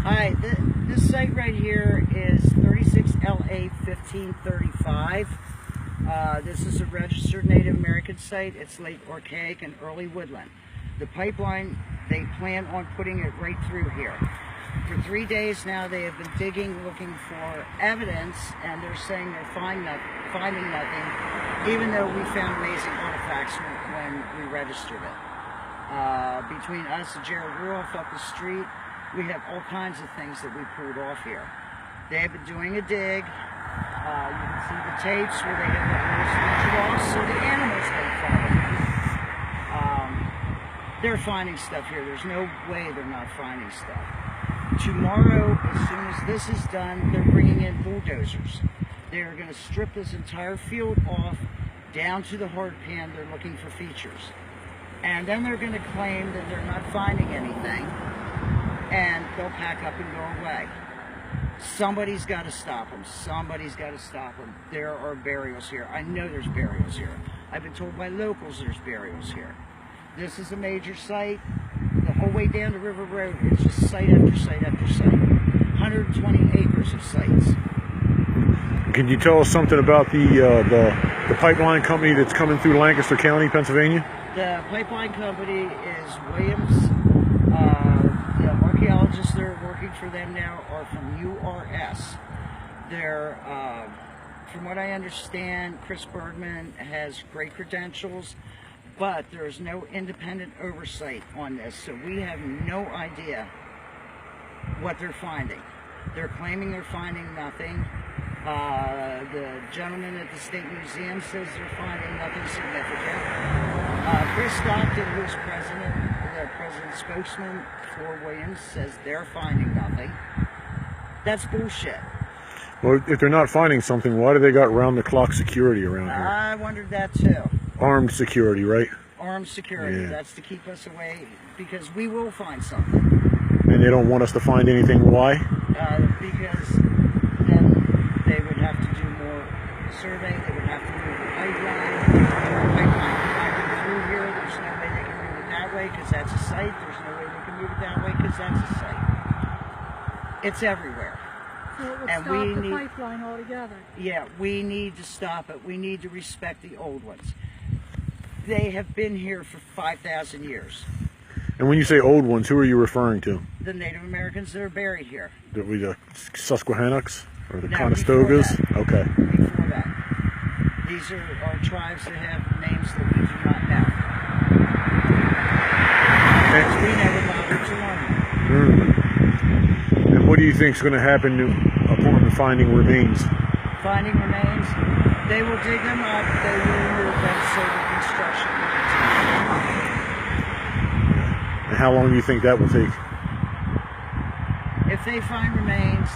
Hi, this site right here is 36 LA 1535. This is a registered Native American site. It's late archaic and early woodland. The pipeline, they plan on putting it right through here. For 3 days now, they have been digging, looking for evidence, and they're saying they're finding nothing, even though we found amazing artifacts when we registered it. Between us and Jared Ruoff up the street, we have all kinds of things that we pulled off here. They have been doing a dig. You can see the tapes where they have the holes measured off so the animals don't fall in. They're finding stuff here. There's no way they're not finding stuff. Tomorrow, as soon as this is done, they're bringing in bulldozers. They're going to strip this entire field off down to the hard pan. They're looking for features. And then they're going to claim that they're not finding anything, and they'll pack up and go away. Somebody's got to stop them. Somebody's got to stop them. There are burials here. I know there's burials here. I've been told by locals there's burials here. This is a major site. The whole way down the River Road, it's just site after site after site. 120 acres of sites. Can you tell us something about the pipeline company that's coming through Lancaster County, Pennsylvania? The pipeline company is Williams. The archaeologists that are working for them now are from URS. They're, from what I understand, Chris Bergman has great credentials, but there's no independent oversight on this, so we have no idea what they're finding. They're claiming they're finding nothing. The gentleman at the State Museum says they're finding nothing significant. Chris Stockton, who's the president spokesman for Williams, says they're finding nothing. That's bullshit. Well, if they're not finding something, why do they got round-the-clock security around here? I wondered that too. Armed security, right? Armed security. Yeah. That's to keep us away, because we will find something. And they don't want us to find anything. Why? Because then they would have to do more survey. They would have to move the pipeline. Through here, there's no way they can move it that way because that's a site. There's no way they can move it that way because that's a site. It's everywhere. So it would and stop we the need, pipeline altogether. Yeah, we need to stop it. We need to respect the old ones. They have been here for 5,000 years. And when you say old ones, who are you referring to? The Native Americans that are buried here. The Susquehannocks or the No, Conestogas? Okay. Before that. These are tribes that have names that we do not know. Because we never bothered to learn them. And what do you think is going to happen upon the finding remains? Finding remains, they will dig them up, they will remove them so the construction will continue. And how long do you think that will take? If they find remains,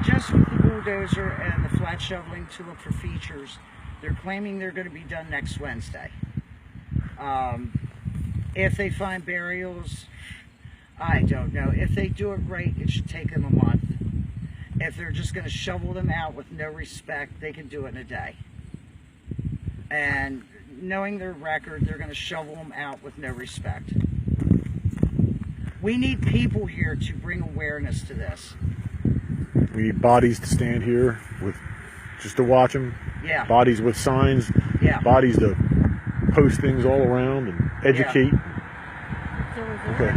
just with the bulldozer and the flat shoveling to look for features, they're claiming they're going to be done next Wednesday. If they find burials, I don't know. If they do it right, it should take them a month. If they're just going to shovel them out with no respect, they can do it in a day. And knowing their record, they're going to shovel them out with no respect. We need people here to bring awareness to this. We need bodies to stand here with, just to watch them. Yeah. Bodies with signs. Yeah. Bodies to post things all around and educate. Yeah. Okay.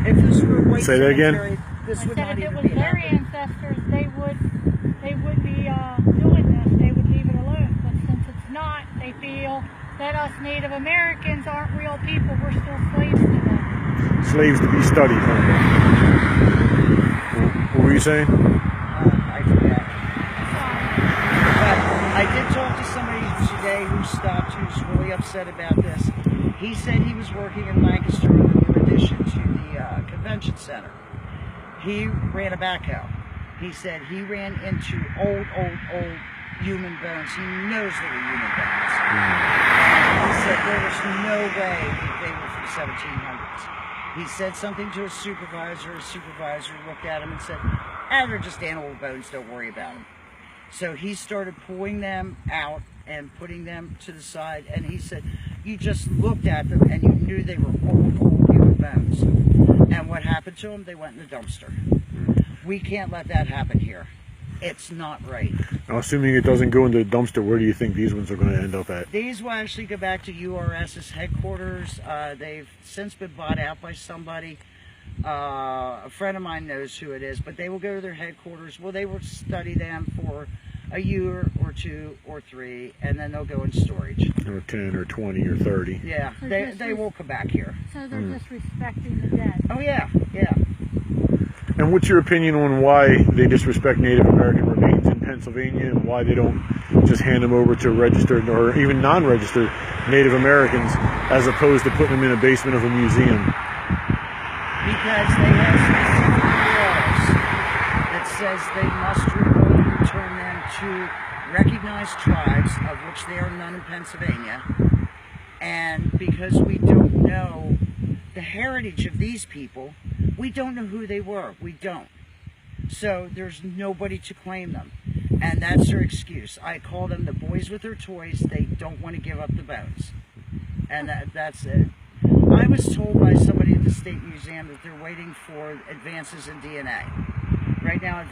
If this were a white Say that again. This would not if it even was be their happening. ancestors, they would be doing this. They would leave it alone. But since it's not, they feel that us Native Americans aren't real people. We're still slaves to them. Slaves to be studied. Huh? What were you saying? I forgot. But I did talk to somebody today who stopped, who's really upset about this. He said he was working in Lancaster in the new addition to the convention center. He ran a backhoe. He said he ran into old human bones. He knows they were human bones. He said there was no way they were from 1700s. He said something to a supervisor. His supervisor looked at him and said, they're just animal bones, don't worry about them. So he started pulling them out and putting them to the side, and he said, You just looked at them and you knew they were old human bones. And what happened to them? They went in the dumpster. We can't let that happen here. It's not right. Now, assuming it doesn't go into the dumpster, where do you think these ones are going to end up at? These will actually go back to URS's headquarters. They've since been bought out by somebody. A friend of mine knows who it is, but they will go to their headquarters. Well, they will study them for a year or 2 or 3, and then they'll go in storage. Or 10 or 20 or 30. Yeah, they will come back here. So they're disrespecting the dead. Oh yeah, yeah. And what's your opinion on why they disrespect Native American remains in Pennsylvania, and why they don't just hand them over to registered or even non-registered Native Americans as opposed to putting them in a basement of a museum? Because they have specific laws that says they must return them to recognized tribes, of which there are none in Pennsylvania. And because we don't know the heritage of these people, we don't know who they were. We don't. So there's nobody to claim them. And that's their excuse. I call them the boys with their toys. They don't want to give up the bones. And that's it. I was told by somebody at the State Museum that they're waiting for advances in DNA. Right now,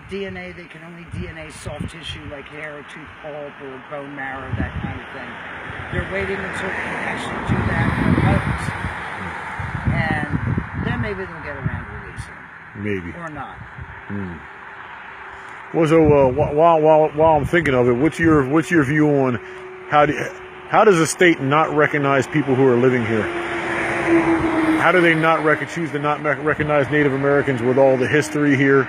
DNA, they can only DNA soft tissue like hair, or tooth pulp, or bone marrow, that kind of thing. They're waiting until they can actually do that with bones. And then maybe they'll get around to releasing them. Maybe. Or not. Well, so while I'm thinking of it, what's your view on how does a state not recognize people who are living here? How do they not choose to not recognize Native Americans with all the history here,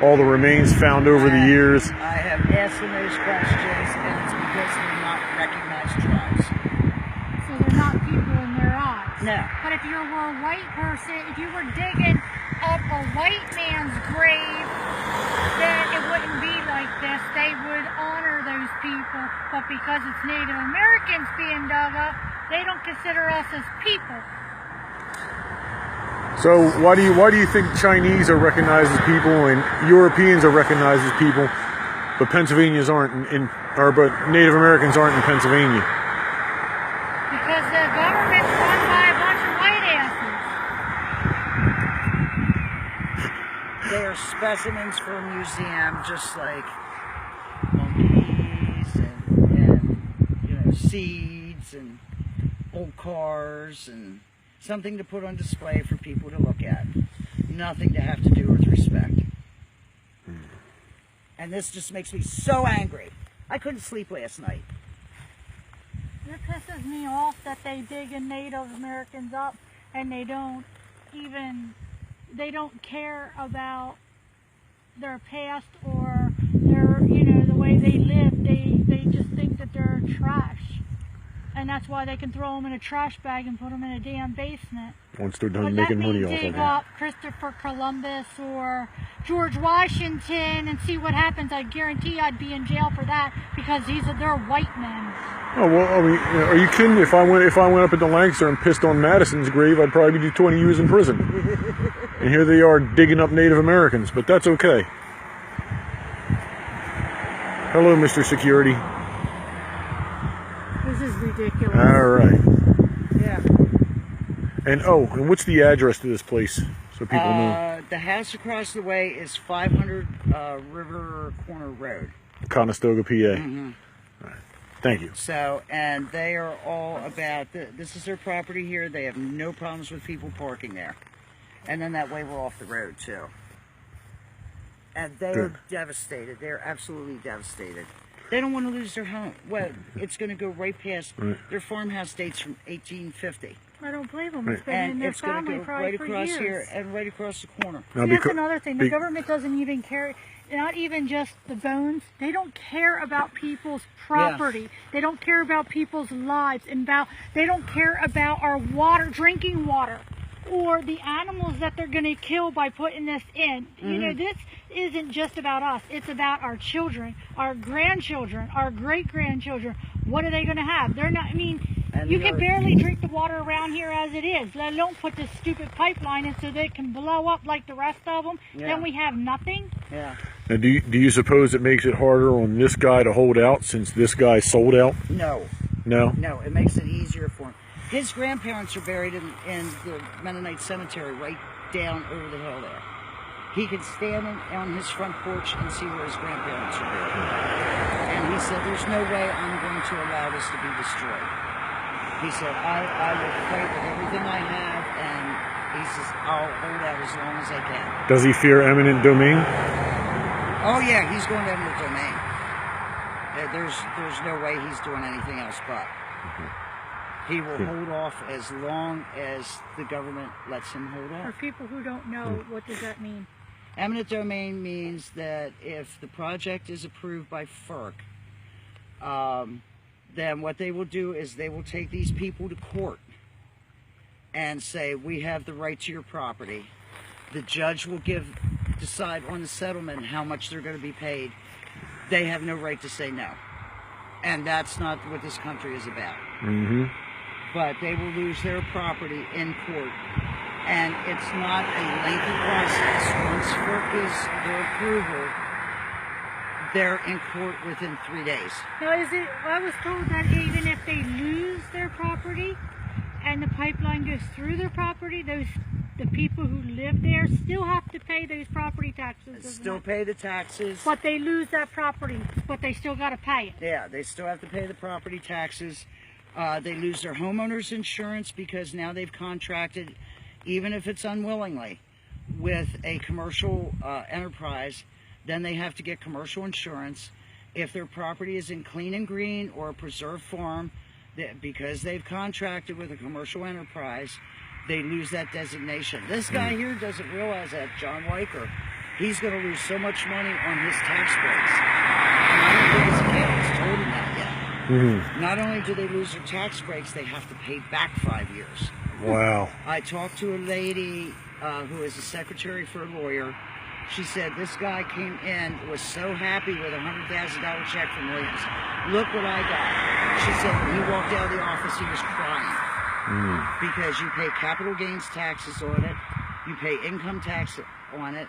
all the remains found over the years? I have asked them those questions, and it's because they're not recognized tribes. So they're not people in their eyes. No. But if you were a white person, if you were digging up a white man's grave, then it wouldn't be like this. They would honor those people. But because it's Native Americans being dug up, they don't consider us as people. So why do you think Chinese are recognized as people and Europeans are recognized as people, but Pennsylvanians aren't but Native Americans aren't in Pennsylvania? Because the government's run by a bunch of white asses. They are specimens for a museum, just like monkeys and seeds and old cars and something to put on display for people to look at. Nothing to have to do with respect. And this just makes me so angry. I couldn't sleep last night. It pisses me off that they dig Native Americans up and they don't care about their past or their, the way they live. They just think that they're trash. And that's why they can throw them in a trash bag and put them in a damn basement. Once they're done making money off of it. Dig up Christopher Columbus or George Washington and see what happens. I guarantee I'd be in jail for that because they're white men. Oh well, I mean, are you kidding? If I went up into Lancaster and pissed on Madison's grave, I'd probably do 20 years in prison. And here they are digging up Native Americans, but that's okay. Hello, Mr. Security. This is ridiculous. All right. Yeah. And what's the address to this place so people know? The house across the way is 500 River Corner Road. Conestoga, PA. Mm-hmm. All right. Thank you. So, and they are all about, this is their property here. They have no problems with people parking there. And then that way we're off the road too. And they are devastated. They're absolutely devastated. They don't want to lose their home. Well, it's going to go right past their farmhouse dates from 1850. I don't blame them. It's been in their family probably for years. Here and right across the corner. See, that's another thing. The government doesn't even care. Not even just the bones. They don't care about people's property. Yeah. They don't care about people's lives. They don't care about our water, drinking water, or the animals that they're going to kill by putting this in. Mm-hmm. This isn't just about us. It's about our children, our grandchildren, our great-grandchildren. What are they going to have? They're not, you can barely drink the water around here as it is, let alone put this stupid pipeline in so they can blow up like the rest of them. Yeah. Then we have nothing. Yeah. Now, do you suppose it makes it harder on this guy to hold out since this guy sold out? No. No? No, it makes it easier for him. His grandparents are buried in the Mennonite cemetery right down over the hill there. He could stand on his front porch and see where his grandparents are buried. And he said, there's no way I'm going to allow this to be destroyed. He said, I will fight with everything I have, and he says, I'll hold out as long as I can. Does he fear eminent domain? Oh yeah, he's going to eminent domain. There's no way he's doing anything else but. He will hold off as long as the government lets him hold off. For people who don't know, what does that mean? Eminent domain means that if the project is approved by FERC, then what they will do is they will take these people to court and say, we have the right to your property. The judge will decide on the settlement how much they're going to be paid. They have no right to say no. And that's not what this country is about. Mm-hmm. But they will lose their property in court. And it's not a lengthy process. Once FERC gives their approval, they're in court within 3 days. Now, I was told that even if they lose their property and the pipeline goes through their property, the people who live there still have to pay those property taxes. Still pay the taxes. But they lose that property, but they still got to pay it. Yeah, they still have to pay the property taxes. They lose their homeowner's insurance because now they've contracted, even if it's unwillingly, with a commercial enterprise. Then they have to get commercial insurance. If their property is in clean and green or a preserved farm, because they've contracted with a commercial enterprise, they lose that designation. This guy here doesn't realize that, John Weicker. He's going to lose so much money on his tax breaks. And I don't think his accountant's told him that yet. Mm-hmm. Not only do they lose their tax breaks, they have to pay back 5 years. Wow. I talked to a lady who is a secretary for a lawyer. She said this guy came in, was so happy with a $100,000 check from Williams. Look what I got. She said when he walked out of the office, he was crying. Because you pay capital gains taxes on it, you pay income tax on it.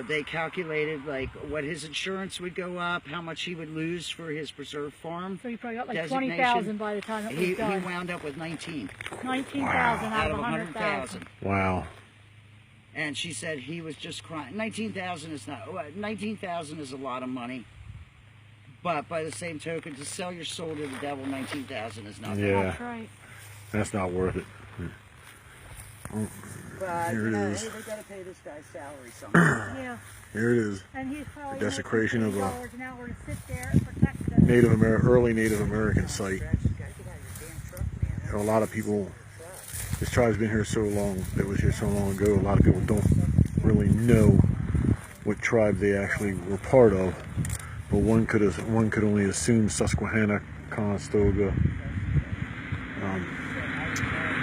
They calculated like what his insurance would go up, how much he would lose for his preserved farm. So he probably got like 20,000 by the time it was done. He wound up with 19. 19,000 out of 100,000. Wow. And she said he was just crying. 19,000 is not. 19,000 is a lot of money. But by the same token, to sell your soul to the devil, 19,000 is nothing. Yeah. That's right. That's not worth it. But Here it is. Hey, they got to pay this guy's salary somehow. Yeah. Here it is. And he's probably Desecration of a $50 an hour to sit there and protect them. early Native American site. A lot of people, this tribe's been here so long, it was here so long ago, a lot of people don't really know what tribe they actually were part of. But one could only assume Susquehanna, Conestoga.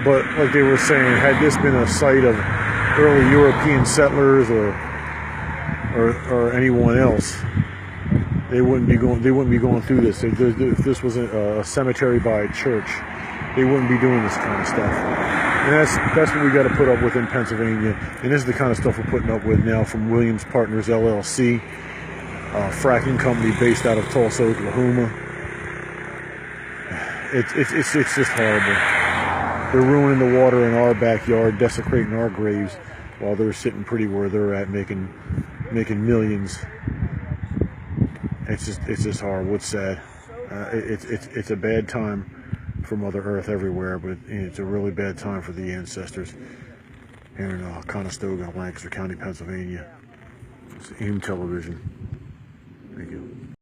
But like they were saying, had this been a site of early European settlers or anyone else, they wouldn't be going through this. If this was a cemetery by a church, they wouldn't be doing this kind of stuff. And that's what we got to put up with in Pennsylvania. And this is the kind of stuff we're putting up with now from Williams Partners LLC, a fracking company based out of Tulsa, Oklahoma. It's just horrible. They're ruining the water in our backyard, desecrating our graves, while they're sitting pretty where they're at, making millions. It's just horrible. It's sad. It's a bad time for Mother Earth everywhere, but it's a really bad time for the ancestors here in Conestoga, Lancaster County, Pennsylvania. It's AIM Television.